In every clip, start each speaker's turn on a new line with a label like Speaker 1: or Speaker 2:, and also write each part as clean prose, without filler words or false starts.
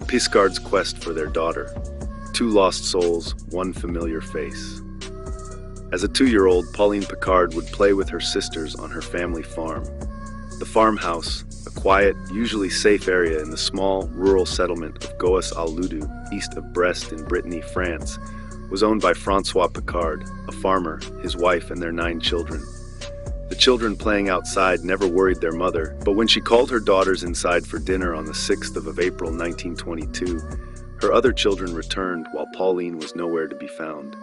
Speaker 1: Picard's quest for their daughter. Two lost souls, one familiar face. As a 2-year-old, Pauline Picard would play with her sisters on her family farm. The farmhouse, a quiet, usually safe area in the small, rural settlement of Goas-al-Ludu, east of Brest in Brittany, France, was owned by Francois Picard, a farmer, his wife, and their 9 children. The children playing outside never worried their mother, but when she called her daughters inside for dinner on the 6th of April 1922, her other children returned while Pauline was nowhere to be found.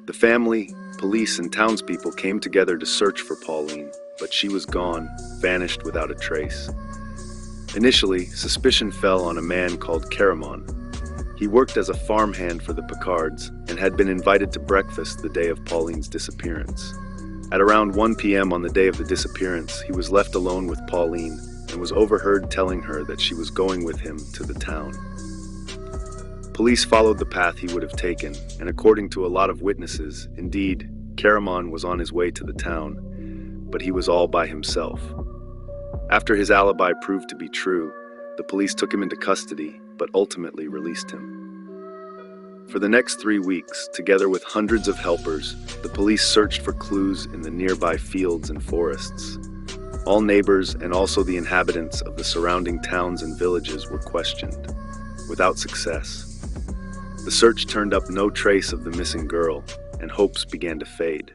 Speaker 1: The family, police, and townspeople came together to search for Pauline, but she was gone, vanished without a trace. Initially, suspicion fell on a man called Caramon. He worked as a farmhand for the Picards and had been invited to breakfast the day of Pauline's disappearance. At around 1 p.m. on the day of the disappearance, he was left alone with Pauline and was overheard telling her that she was going with him to the town. Police followed the path he would have taken, and according to a lot of witnesses, indeed, Caramon was on his way to the town, but he was all by himself. After his alibi proved to be true, the police took him into custody, but ultimately released him. For the next 3 weeks, together with hundreds of helpers, the police searched for clues in the nearby fields and forests. All neighbors and also the inhabitants of the surrounding towns and villages were questioned, without success. The search turned up no trace of the missing girl, and hopes began to fade.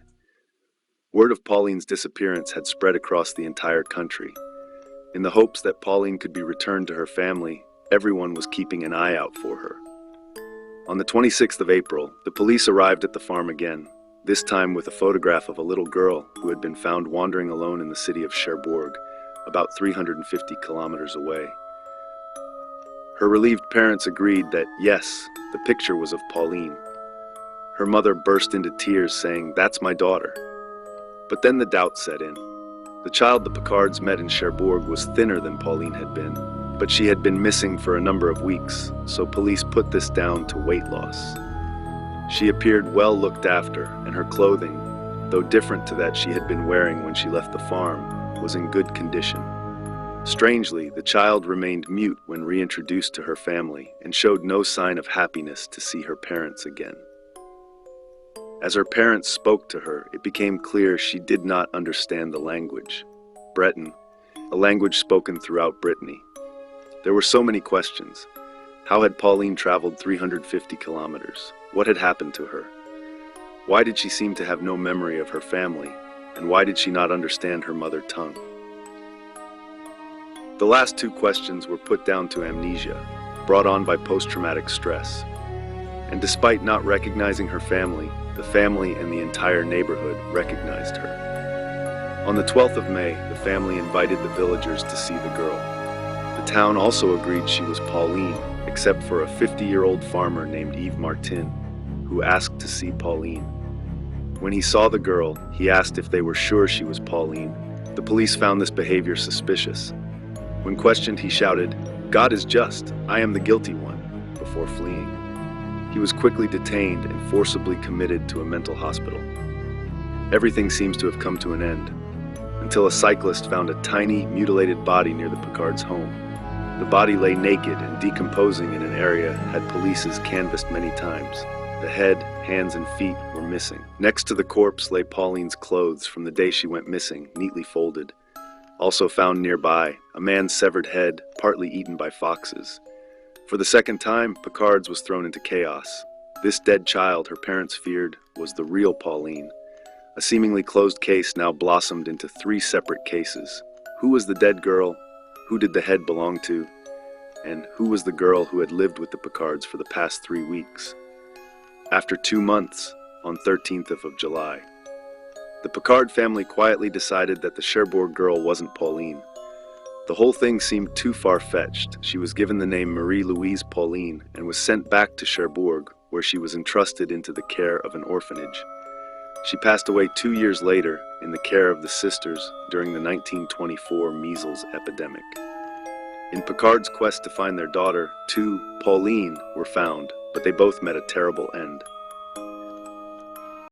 Speaker 1: Word of Pauline's disappearance had spread across the entire country. In the hopes that Pauline could be returned to her family, everyone was keeping an eye out for her. On the 26th of April, the police arrived at the farm again, this time with a photograph of a little girl who had been found wandering alone in the city of Cherbourg, about 350 kilometers away. Her relieved parents agreed that, yes, the picture was of Pauline. Her mother burst into tears saying, "That's my daughter." But then the doubt set in. The child the Picards met in Cherbourg was thinner than Pauline had been, but she had been missing for a number of weeks, so police put this down to weight loss. She appeared well looked after, and her clothing, though different to that she had been wearing when she left the farm, was in good condition. Strangely, the child remained mute when reintroduced to her family and showed no sign of happiness to see her parents again. As her parents spoke to her, it became clear she did not understand the language, Breton, a language spoken throughout Brittany. There were so many questions. How had Pauline traveled 350 kilometers? What had happened to her? Why did she seem to have no memory of her family? And why did she not understand her mother tongue? The last 2 questions were put down to amnesia, brought on by post-traumatic stress. And despite not recognizing her family, the family and the entire neighborhood recognized her. On the 12th of May, the family invited the villagers to see the girl. The town also agreed she was Pauline, except for a 50-year-old farmer named Yves Martin, who asked to see Pauline. When he saw the girl, he asked if they were sure she was Pauline. The police found this behavior suspicious. When questioned, he shouted, "God is just, I am the guilty one," before fleeing. He was quickly detained and forcibly committed to a mental hospital. Everything seems to have come to an end, until a cyclist found a tiny, mutilated body near the Picards' home. The body lay naked and decomposing in an area had police's canvassed many times. The head, hands, and feet were missing. Next to the corpse lay Pauline's clothes from the day she went missing, neatly folded. Also found nearby, a man's severed head, partly eaten by foxes. For the second time, Picards was thrown into chaos. This dead child, her parents feared, was the real Pauline. A seemingly closed case now blossomed into 3 separate cases. Who was the dead girl? Who did the head belong to? And who was the girl who had lived with the Picards for the past 3 weeks? After 2 months, on 13th of July, the Picard family quietly decided that the Cherbourg girl wasn't Pauline. The whole thing seemed too far-fetched. She was given the name Marie-Louise Pauline and was sent back to Cherbourg, where she was entrusted into the care of an orphanage. She passed away 2 years later in the care of the sisters during the 1924 measles epidemic. In Picard's quest to find their daughter, 2 Pauline were found, but they both met a terrible end.